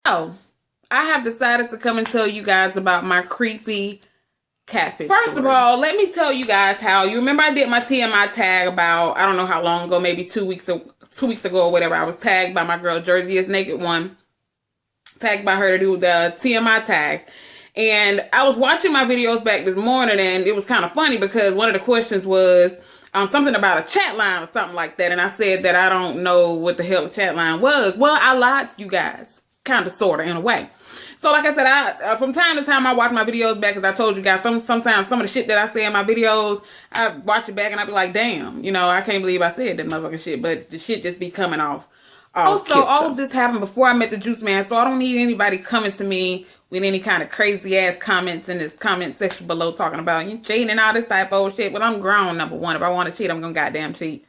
So, I have decided to come and tell you guys about my creepy catfish. First of all, let me tell you guys how. You remember I did my TMI tag about, I don't know how long ago, maybe 2 weeks ago or whatever. I was tagged by my girl Jersey is Naked One. Tagged by her to do the TMI tag. And I was watching my videos back this morning, and it was kind of funny because one of the questions was something about a chat line or something like that. And I said that I don't know what the hell a chat line was. Well, I lied to you guys. Kind of, sort of, in a way. So, like I said, I from time to time, I watch my videos back, because I told you guys, sometimes some of the shit that I say in my videos, I watch it back and I be like, damn, you know, I can't believe I said that motherfucking shit, but the shit just be coming off. Also, all of this happened before I met the Juice Man, so I don't need anybody coming to me with any kind of crazy ass comments in this comment section below talking about you cheating and all this type of shit. Well, I'm grown, number one. If I want to cheat, I'm gonna goddamn cheat.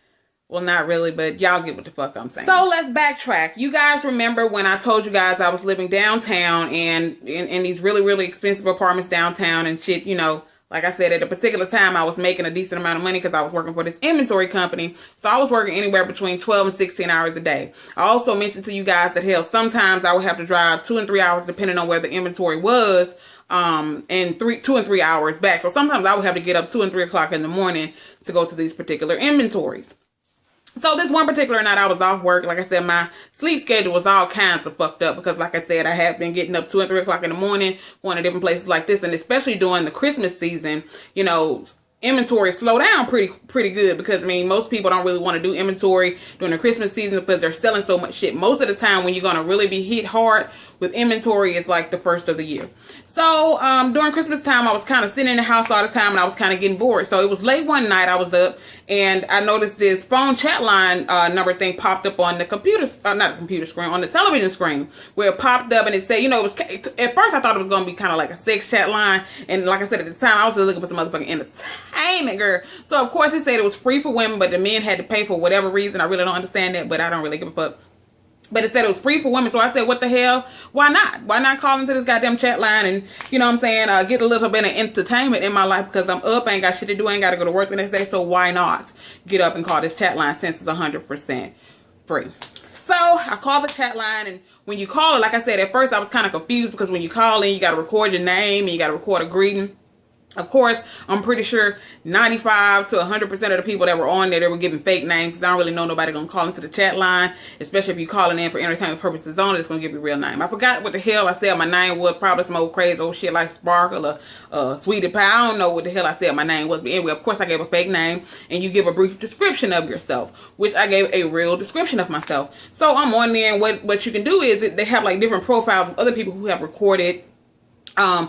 Well, not really, but y'all get what the fuck I'm saying. So let's backtrack. You guys remember when I told you guys I was living downtown and in these really, really expensive apartments downtown and shit, you know, like I said, at a particular time I was making a decent amount of money because I was working for this inventory company. So I was working anywhere between 12 and 16 hours a day. I also mentioned to you guys that, hell, sometimes I would have to drive 2 and 3 hours depending on where the inventory was. And 2 and 3 hours back. So sometimes I would have to get up 2 and 3 o'clock in the morning to go to these particular inventories. So this one particular night I was off work. Like I said, my sleep schedule was all kinds of fucked up because, like I said, I have been getting up 2 and 3 o'clock in the morning, going to different places like this. And especially during the Christmas season, you know, inventory slow down pretty good because, I mean, most people don't really want to do inventory during the Christmas season because they're selling so much shit. Most of the time when you're going to really be hit hard with inventory is like the first of the year. So during Christmas time, I was kind of sitting in the house all the time and I was kind of getting bored. So it was late one night, I was up and I noticed this phone chat line number thing popped up on the computer, not the computer screen, on the television screen, where it popped up and it said, you know, it was, at first I thought it was going to be kind of like a sex chat line. And like I said, at the time, I was just looking for some motherfucking entertainment, girl. So of course it said it was free for women, but the men had to pay for whatever reason. I really don't understand that, but I don't really give a fuck. But it said it was free for women. So I said, what the hell? Why not? Why not call into this goddamn chat line and, you know what I'm saying, get a little bit of entertainment in my life because I'm up, I ain't got shit to do, I ain't got to go to work the next day. So why not get up and call this chat line since it's 100% free? So I called the chat line, and when you call it, like I said, at first I was kind of confused because when you call in, you got to record your name and you got to record a greeting. Of course, I'm pretty sure 95 to 100% of the people that were on there, they were giving fake names because I don't really know nobody going to call into the chat line, especially if you're calling in for entertainment purposes only. It's going to give you a real name. I forgot what the hell I said my name was. Probably some old crazy old shit like Sparkle or Sweetie Pie. I don't know what the hell I said my name was. But anyway, of course, I gave a fake name, and you give a brief description of yourself, which I gave a real description of myself. So I'm on there, and what you can do is they have like different profiles of other people who have recorded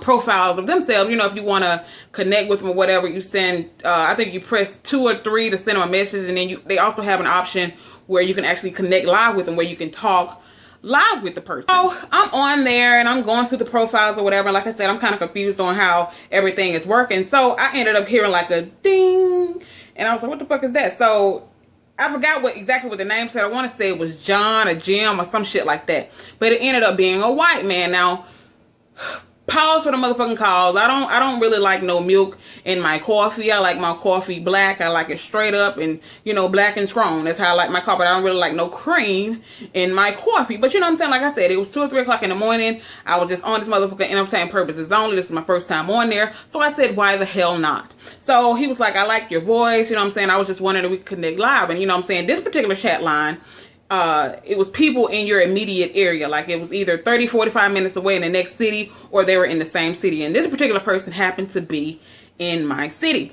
profiles of themselves. You know, if you want to connect with them or whatever, you send I think you press 2 or 3 to send them a message, and then they also have an option where you can actually connect live with them, where you can talk live with the person. So I'm on there and I'm going through the profiles or whatever. Like I said, I'm kind of confused on how everything is working. So I ended up hearing like a ding, and I was like, what the fuck is that? So I forgot exactly what the name said. I want to say it was John or Jim or some shit like that, but it ended up being a white man. Now, pause for the motherfucking calls. I don't really like no milk in my coffee. I like my coffee black. I like it straight up and, you know, black and strong. That's how I like my coffee. I don't really like no cream in my coffee. But you know what I'm saying? Like I said, it was 2 or 3 o'clock in the morning. I was just on this motherfucking entertainment purposes only. This is my first time on there. So I said, why the hell not? So he was like, I like your voice. You know what I'm saying? I was just wondering if we could connect live. And you know what I'm saying? This particular chat line, it was people in your immediate area. Like it was either 30, 45 minutes away in the next city, or they were in the same city. And this particular person happened to be in my city.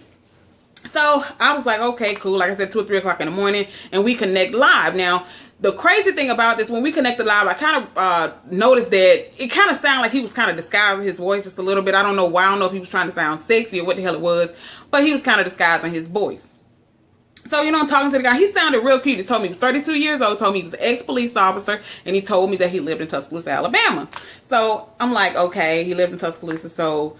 So I was like, okay, cool. Like I said, 2 or 3 o'clock in the morning, and we connect live. Now, the crazy thing about this, when we connected live, I kind of noticed that it kind of sounded like he was kind of disguising his voice just a little bit. I don't know why. I don't know if he was trying to sound sexy or what the hell it was, but he was kind of disguising his voice. So, you know, I'm talking to the guy. He sounded real cute. He told me he was 32 years old, told me he was an ex-police officer, and he told me that he lived in Tuscaloosa, Alabama. So, I'm like, okay, he lives in Tuscaloosa, so,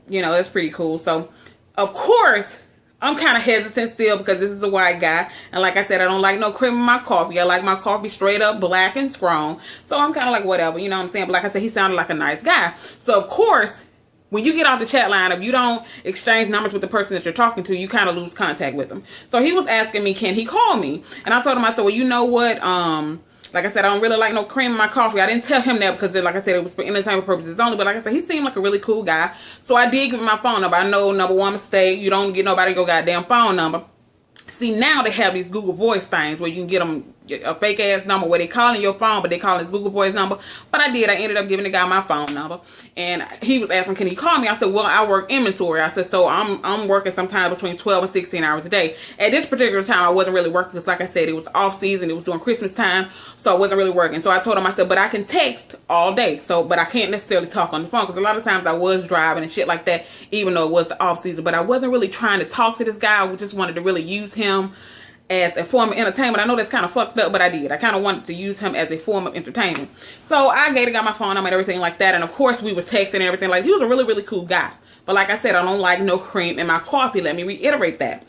you know, that's pretty cool. So, of course, I'm kind of hesitant still because this is a white guy. And like I said, I don't like no cream in my coffee. I like my coffee straight up black and strong. So, I'm kind of like, whatever, you know what I'm saying? But like I said, he sounded like a nice guy. So, of course, when you get off the chat line, if you don't exchange numbers with the person that you're talking to, you kind of lose contact with them. So he was asking me, can he call me? And I told him, I said, well, you know what? Like I said, I don't really like no cream in my coffee. I didn't tell him that because, like I said, it was for entertainment purposes only. But like I said, he seemed like a really cool guy. So I did give him my phone number. I know, number one mistake, you don't get nobody your goddamn phone number. See, now they have these Google Voice things where you can get them a fake ass number where they calling your phone, but they calling his Google Voice number. But I ended up giving the guy my phone number, and he was asking, can he call me? I said, well, I work inventory. I said, so I'm working sometimes between 12 and 16 hours a day. At this particular time, I wasn't really working because, like I said, it was off season. It was during Christmas time, so I wasn't really working. So I told him, I said, but I can text all day. So, but I can't necessarily talk on the phone because a lot of times I was driving and shit like that, even though it was the off season. But I wasn't really trying to talk to this guy. I just wanted to really use him as a form of entertainment. I know that's kind of fucked up, but I did. I kind of wanted to use him as a form of entertainment. So I gave the guy my phone number and everything like that. And of course, we was texting and everything. Like, he was a really, really cool guy. But like I said, I don't like no cream in my coffee. Let me reiterate that.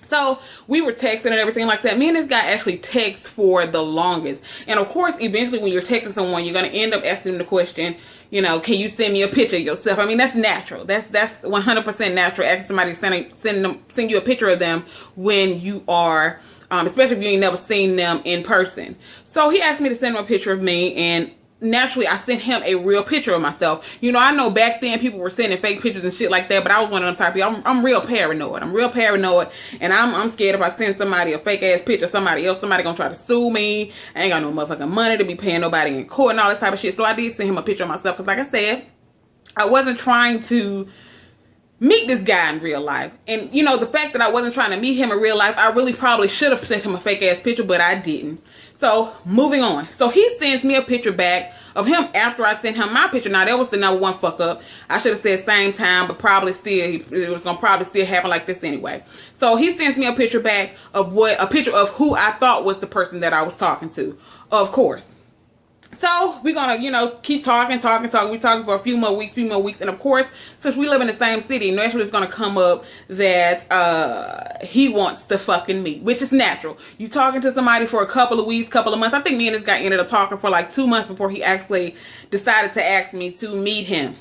So we were texting and everything like that. Me and this guy actually text for the longest. And of course, eventually when you're texting someone, you're going to end up asking them the question, you know, can you send me a picture of yourself? I mean, that's natural. That's 100% natural. Asking somebody to send you a picture of them when you are, especially if you ain't never seen them in person. So he asked me to send him a picture of me, and naturally I sent him a real picture of myself. You know, I know back then people were sending fake pictures and shit like that, but I was one of them type of people. I'm real paranoid. I'm real paranoid, and I'm scared if I send somebody a fake ass picture of somebody else, somebody gonna try to sue me. I ain't got no motherfucking money to be paying nobody in court and all this type of shit. So I did send him a picture of myself because, like I said, I wasn't trying to meet this guy in real life. And you know, the fact that I wasn't trying to meet him in real life, I really probably should have sent him a fake ass picture, but I didn't. So moving on. So he sends me a picture back of him after I sent him my picture. Now that was the number one fuck up. I should have said same time, but probably still, it was gonna probably still happen like this anyway. So he sends me a picture back of a picture of who I thought was the person that I was talking to, of course. So we're gonna, you know, keep talking. We talking for a few more weeks, and of course, since we live in the same city, naturally it's gonna come up that he wants to fucking meet, which is natural. You talking to somebody for a couple of weeks, couple of months. I think me and this guy ended up talking for like 2 months before he actually decided to ask me to meet him.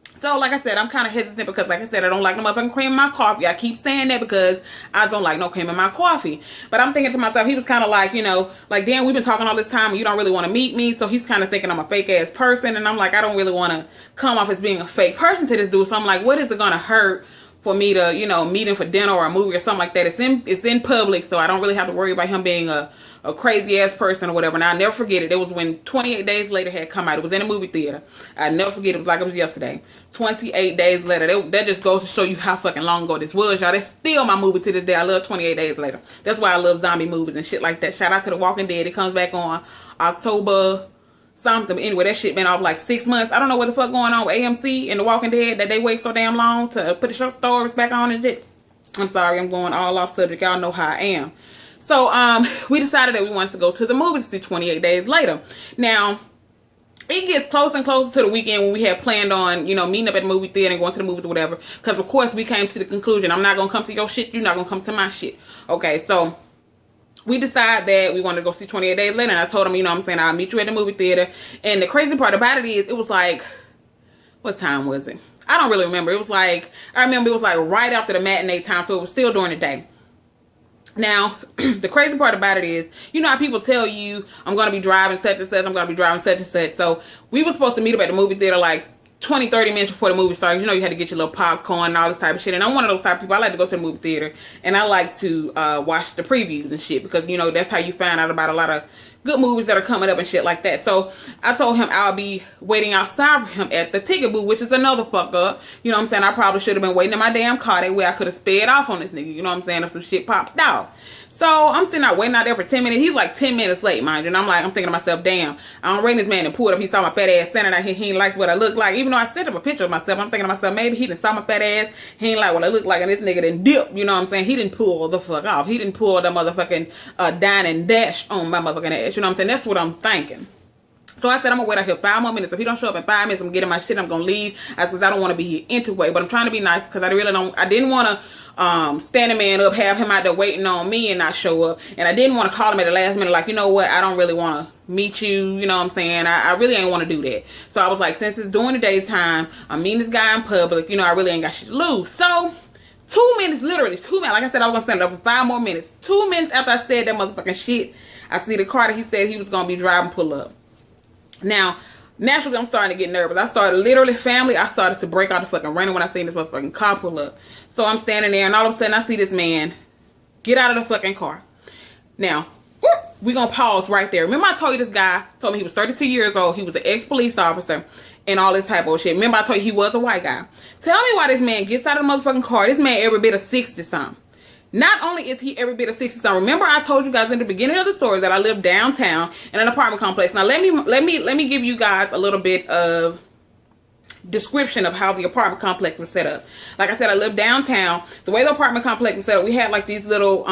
So, like I said, I'm kind of hesitant because, like I said, I don't like no motherfucking cream in my coffee. I keep saying that because I don't like no cream in my coffee. But I'm thinking to myself, he was kind of like, you know, like, damn, we've been talking all this time and you don't really want to meet me. So he's kind of thinking I'm a fake ass person. And I'm like, I don't really want to come off as being a fake person to this dude. So I'm like, what is it going to hurt for me to, you know, meet him for dinner or a movie or something like that? It's in public, so I don't really have to worry about him being a crazy ass person or whatever. And I'll never forget it. It was when 28 Days Later had come out. It was in a movie theater. I'll never forget it. It was like it was yesterday. 28 Days Later. That just goes to show you how fucking long ago this was, y'all. That's still my movie to this day. I love 28 Days Later. That's why I love zombie movies and shit like that. Shout out to The Walking Dead. It comes back on October something. But anyway, that shit been off like 6 months. I don't know what the fuck going on with AMC and The Walking Dead that they wait so damn long to put the show stories back on and shit. I'm sorry, I'm going all off subject. Y'all know how I am. So, we decided that we wanted to go to the movies to see 28 Days Later. Now, it gets closer and closer to the weekend when we had planned on, you know, meeting up at the movie theater and going to the movies or whatever. Because, of course, we came to the conclusion, I'm not going to come to your shit, you're not going to come to my shit. Okay, so we decided that we wanted to go see 28 Days Later. And I told him, you know what I'm saying, I'll meet you at the movie theater. And the crazy part about it is, it was like, what time was it? I don't really remember. It was like, I remember it was like right after the matinee time, so it was still during the day. Now, the crazy part about it is, you know how people tell you, I'm going to be driving such and such, I'm going to be driving such and such. So, we were supposed to meet up at the movie theater like 20-30 minutes before the movie started. You know, you had to get your little popcorn and all this type of shit. And I'm one of those type of people. I like to go to the movie theater and I like to watch the previews and shit because, you know, that's how you find out about a lot of good movies that are coming up and shit like that. So I told him I'll be waiting outside for him at the ticket booth, which is another fuck up. You know what I'm saying? I probably should have been waiting in my damn car. That way I could have sped off on this nigga. You know what I'm saying? If some shit popped off. So I'm sitting out waiting out there for 10 minutes. He's like 10 minutes late, mind you. And I'm thinking to myself, damn, I don't rate this man and pulled up. He saw my fat ass standing out here. He ain't like what I look like. Even though I sent him a picture of myself, I'm thinking to myself, maybe he done saw my fat ass. He ain't like what I look like. And this nigga done dip. You know what I'm saying? He didn't pull the fuck off. He didn't pull the motherfucking dine and dash on my motherfucking ass. You know what I'm saying? That's what I'm thinking. So I said, I'm going to wait out here 5 more minutes. If he don't show up in 5 minutes, I'm getting my shit. I'm going to leave. Because I don't want to be here anyway. But I'm trying to be nice because I didn't want to stand a man up, have him out there waiting on me and not show up. And I didn't want to call him at the last minute like, you know what, I don't really want to meet you, you know what I'm saying? I really ain't want to do that. So I was like, since it's during the daytime, I'm meeting this guy in public, you know, I really ain't got shit to lose. So 2 minutes, literally 2 minutes, like I said, I was going to stand up for 5 more minutes. 2 minutes after I said that motherfucking shit, I see the car that he said he was going to be driving pull up. Now, naturally, I'm starting to get nervous. I started I started to break out the fucking running when I seen this motherfucking car pull up. So I'm standing there, and all of a sudden, I see this man get out of the fucking car. Now, we're going to pause right there. Remember I told you this guy told me he was 32 years old. He was an ex-police officer and all this type of shit. Remember I told you he was a white guy. Tell me why this man gets out of the motherfucking car. This man every bit of 60-something. Not only is he every bit of 60-something. Remember I told you guys in the beginning of the story that I live downtown in an apartment complex. Now let me give you guys a little bit of description of how the apartment complex was set up. Like I said, I live downtown. The way the apartment complex was set up, we had like these little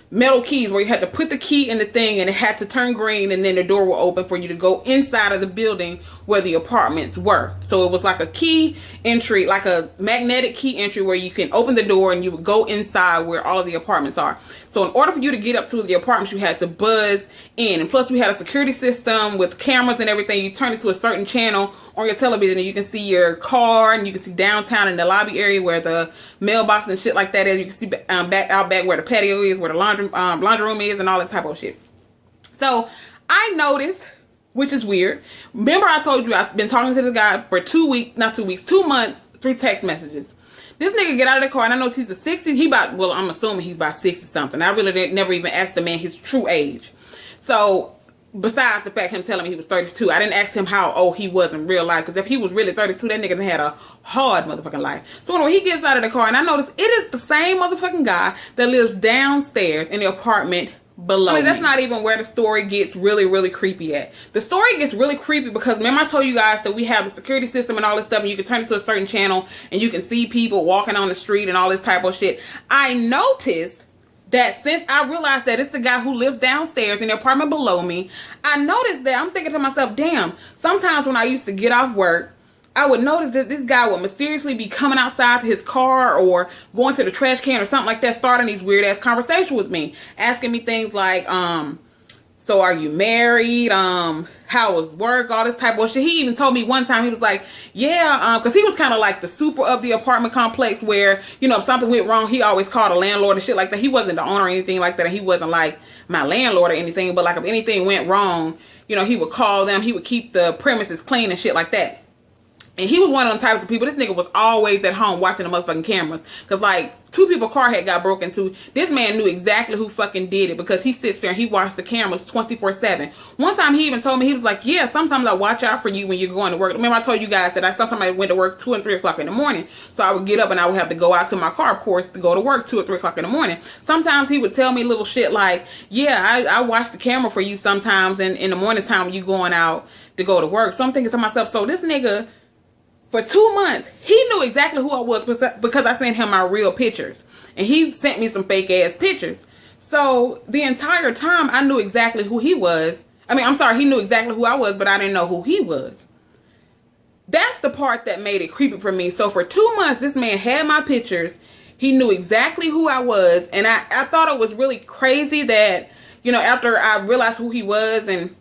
metal keys where you had to put the key in the thing and it had to turn green, and then the door will open for you to go inside of the building where the apartments were. So it was like a key entry, like a magnetic key entry where you can open the door and you would go inside where all of the apartments are. So in order for you to get up to the apartments, you had to buzz in. And plus we had a security system with cameras and everything. You turn it to a certain channel on your television and you can see your car, and you can see downtown in the lobby area where the mailbox and shit like that is. You can see out back where the patio is, where the laundry room is, and all that type of shit. So I noticed, which is weird. Remember I told you I've been talking to this guy for 2 months through text messages. This nigga get out of the car, and I know he's a 60. Well, I'm assuming he's about 60 something. I really never even asked the man his true age. So besides the fact him telling me he was 32, I didn't ask him how old he was in real life, because if he was really 32, that nigga had a hard motherfucking life. So anyway, he gets out of the car, and I notice it is the same motherfucking guy that lives downstairs in the apartment below. I mean, that's not even where the story gets really creepy at. The story gets really creepy because remember I told you guys that we have the security system and all this stuff, and you can turn it to a certain channel and you can see people walking on the street and all this type of shit. I noticed that since I realized that it's the guy who lives downstairs in the apartment below me, I noticed that I'm thinking to myself, damn, sometimes when I used to get off work, I would notice that this guy would mysteriously be coming outside to his car or going to the trash can or something like that, starting these weird ass conversations with me, asking me things like, so are you married? How was work? All this type of shit. He even told me one time, he was like, yeah, because he was kind of like the super of the apartment complex where, you know, if something went wrong, he always called a landlord and shit like that. He wasn't the owner or anything like that, and he wasn't like my landlord or anything, but like if anything went wrong, you know, he would call them. He would keep the premises clean and shit like that. And he was one of them types of people. This nigga was always at home watching the motherfucking cameras. Because, like, 2 people's car had got broken into. This man knew exactly who fucking did it. Because he sits there and he watched the cameras 24/7. One time he even told me, he was like, yeah, sometimes I watch out for you when you're going to work. Remember I told you guys that sometimes I went to work 2 and 3 o'clock in the morning. So I would get up and I would have to go out to my car, of course, to go to work 2 or 3 o'clock in the morning. Sometimes he would tell me little shit like, yeah, I watch the camera for you sometimes in the morning time when you going out to go to work. So I'm thinking to myself, so this nigga, for 2 months, he knew exactly who I was because I sent him my real pictures. And he sent me some fake ass pictures. So the entire time I knew exactly who he was. I mean, I'm sorry, he knew exactly who I was, but I didn't know who he was. That's the part that made it creepy for me. So for 2 months, this man had my pictures. He knew exactly who I was. And I thought it was really crazy that, you know, after I realized who he was and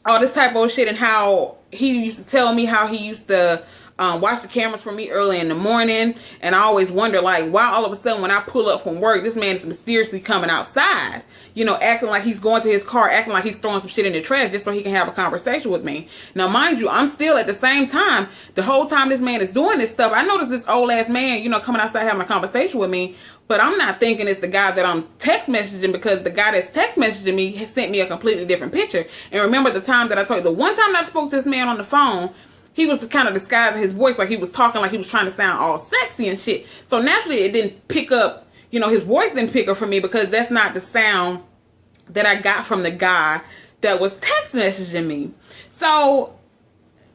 all this type of shit, and how he used to tell me how he used to watch the cameras for me early in the morning. And I always wonder, like, why all of a sudden when I pull up from work, this man is mysteriously coming outside, you know, acting like he's going to his car, acting like he's throwing some shit in the trash just so he can have a conversation with me. Now, mind you, I'm still at the same time, the whole time this man is doing this stuff, I notice this old ass man, you know, coming outside having a conversation with me. But I'm not thinking it's the guy that I'm text messaging, because the guy that's text messaging me has sent me a completely different picture. And remember the time that I told you, the one time that I spoke to this man on the phone, he was kind of disguising his voice, like he was talking like he was trying to sound all sexy and shit. So naturally it didn't pick up, you know, his voice didn't pick up for me, because that's not the sound that I got from the guy that was text messaging me. So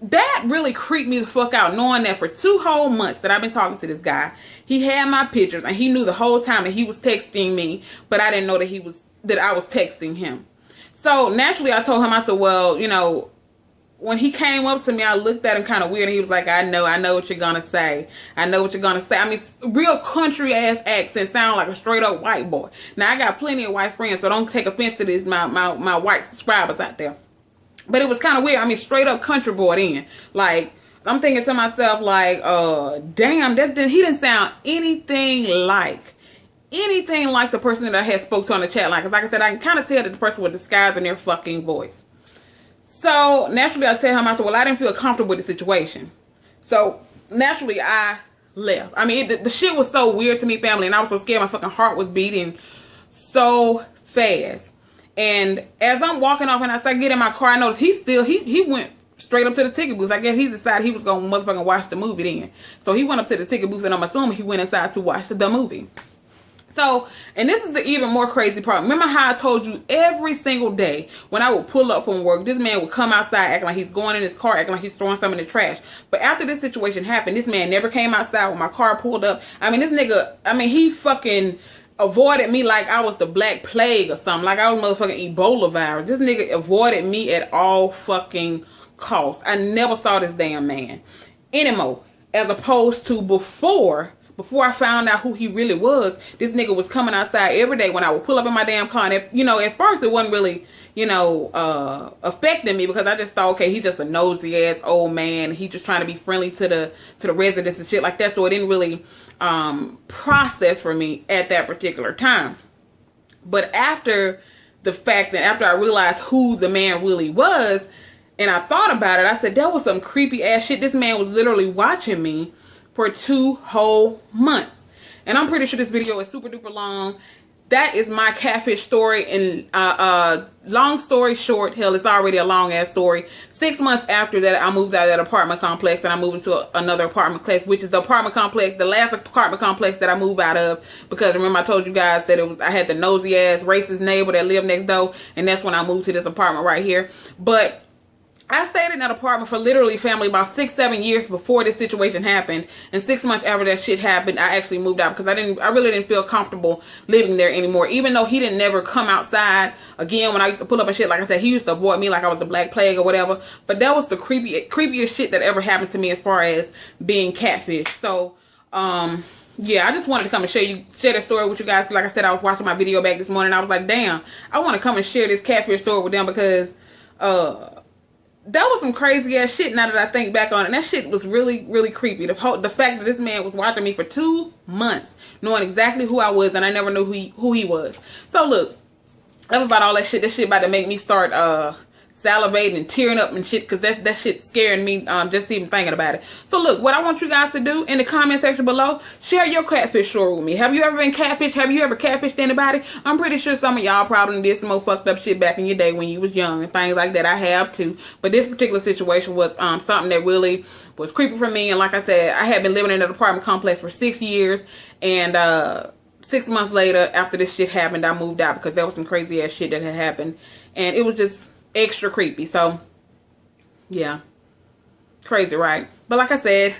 that really creeped me the fuck out, knowing that for 2 whole months that I've been talking to this guy, he had my pictures, and he knew the whole time that he was texting me, but I didn't know that I was texting him. So naturally I told him, I said, well, you know, when he came up to me, I looked at him kind of weird, and he was like, I know what you're going to say. I know what you're going to say. I mean, real country ass accent, sound like a straight up white boy. Now, I got plenty of white friends, so don't take offense to this, my white subscribers out there. But it was kind of weird. I mean, straight up country boy then. Like, I'm thinking to myself, like, damn, he didn't sound anything like anything like the person that I had spoke to on the chat line. Because like I said, I can kind of tell that the person was disguising their fucking voice. So naturally I tell him, I said, well, I didn't feel comfortable with the situation. So naturally I left. I mean, the shit was so weird to me, family, and I was so scared. My fucking heart was beating so fast. And as I'm walking off and I start getting in my car, I noticed he went straight up to the ticket booth. I guess he decided he was going to motherfucking watch the movie then. So he went up to the ticket booth, and I'm assuming he went inside to watch the movie. So, and this is the even more crazy part. Remember how I told you every single day when I would pull up from work, this man would come outside acting like he's going in his car, acting like he's throwing something in the trash. But after this situation happened, this man never came outside when my car pulled up. I mean, this nigga, I mean, he fucking avoided me like I was the Black Plague or something. Like I was motherfucking Ebola virus. This nigga avoided me at all fucking costs. I never saw this damn man anymore. As opposed to before I found out who he really was, this nigga was coming outside every day when I would pull up in my damn car. And if, you know, at first it wasn't really, you know, affecting me because I just thought, okay, he's just a nosy ass old man. He's just trying to be friendly to the residents and shit like that. So it didn't really process for me at that particular time. But after the fact that after I realized who the man really was, and I thought about it, I said, that was some creepy ass shit. This man was literally watching me for 2 whole months. And I'm pretty sure this video is super duper long. That is my catfish story. And long story short, hell, it's already a long ass story. 6 months after that, I moved out of that apartment complex and I moved into another apartment complex, which is the apartment complex, the last apartment complex that I moved out of. Because remember I told you guys that I had the nosy ass racist neighbor that lived next door. And that's when I moved to this apartment right here. But I stayed in that apartment for literally, family, about 6-7 years before this situation happened. And 6 months after that shit happened, I actually moved out because I really didn't feel comfortable living there anymore. Even though he didn't never come outside again when I used to pull up and shit. Like I said, he used to avoid me like I was the Black Plague or whatever. But that was the creepiest shit that ever happened to me as far as being catfish. So, yeah, I just wanted to come and share that story with you guys. Like I said, I was watching my video back this morning. I was like, damn, I want to come and share this catfish story with them because, that was some crazy ass shit now that I think back on it. And that shit was really, really creepy. The fact that this man was watching me for 2 months, knowing exactly who I was, and I never knew who he was. So look, that was about all that shit. That shit about to make me start salivating and tearing up and shit, because that shit scaring me just even thinking about it. So look, what I want you guys to do in the comment section below, share your catfish story with me. Have you ever been catfished? Have you ever catfished anybody? I'm pretty sure some of y'all probably did some more fucked up shit back in your day when you was young and things like that. I have too. But this particular situation was something that really was creepy for me. And like I said, I had been living in an apartment complex for 6 years, and 6 months later, after this shit happened, I moved out because there was some crazy ass shit that had happened, and it was just extra creepy. So yeah, crazy, right? But like I said,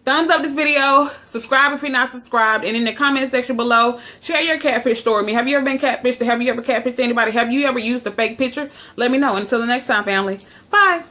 thumbs up this video, subscribe if you're not subscribed, and in the comment section below, share your catfish story with me. Have you ever been catfished? Have you ever catfished anybody? Have you ever used a fake picture? Let me know. Until the next time, family, bye.